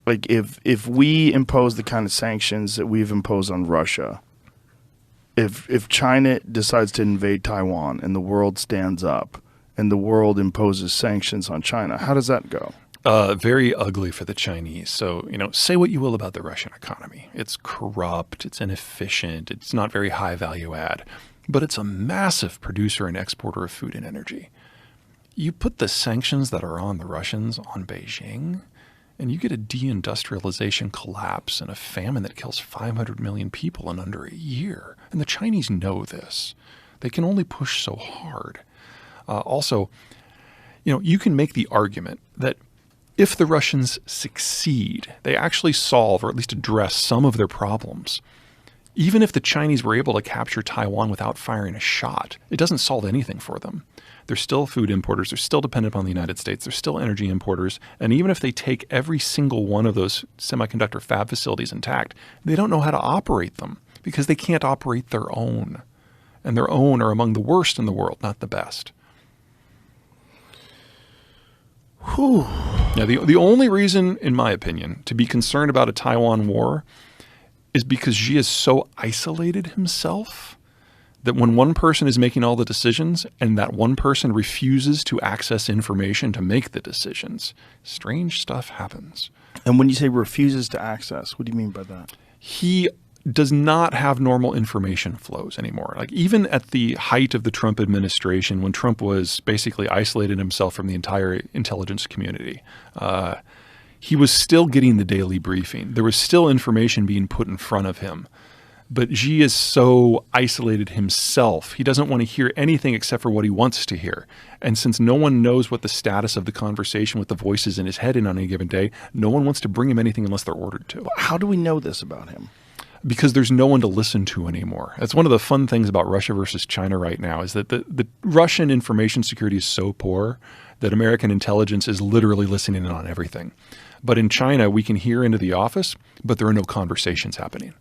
Like if we impose the kind of sanctions that we've imposed on Russia, if China decides to invade Taiwan and the world stands up and the world imposes sanctions on China, how does that go? Very ugly for the Chinese. So, say what you will about the Russian economy. It's corrupt, it's inefficient, it's not very high value add, but it's a massive producer and exporter of food and energy. You put the sanctions that are on the Russians on Beijing, and you get a deindustrialization collapse and a famine that kills 500 million people in under a year. And the Chinese know this. They can only push so hard. Also, you can make the argument that if the Russians succeed, they actually solve or at least address some of their problems. Even if the Chinese were able to capture Taiwan without firing a shot, it doesn't solve anything for them. They're still food importers. They're still dependent upon the United States. They're still energy importers. And even if they take every single one of those semiconductor fab facilities intact, they don't know how to operate them because they can't operate their own. And their own are among the worst in the world, not the best. Whew. Now, the only reason, in my opinion, to be concerned about a Taiwan war is because Xi has so isolated himself that when one person is making all the decisions and that one person refuses to access information to make the decisions, strange stuff happens. And when you say refuses to access, what do you mean by that? He does not have normal information flows anymore. Like even at the height of the Trump administration, when Trump was basically isolated himself from the entire intelligence community, he was still getting the daily briefing. There was still information being put in front of him. But Xi is so isolated himself, he doesn't want to hear anything except for what he wants to hear. And since no one knows what the status of the conversation with the voices in his head in on any given day, no one wants to bring him anything unless they're ordered to. How do we know this about him? Because there's no one to listen to anymore. That's one of the fun things about Russia versus China right now is that the Russian information security is so poor that American intelligence is literally listening in on everything. But in China, we can hear into the office, but there are no conversations happening.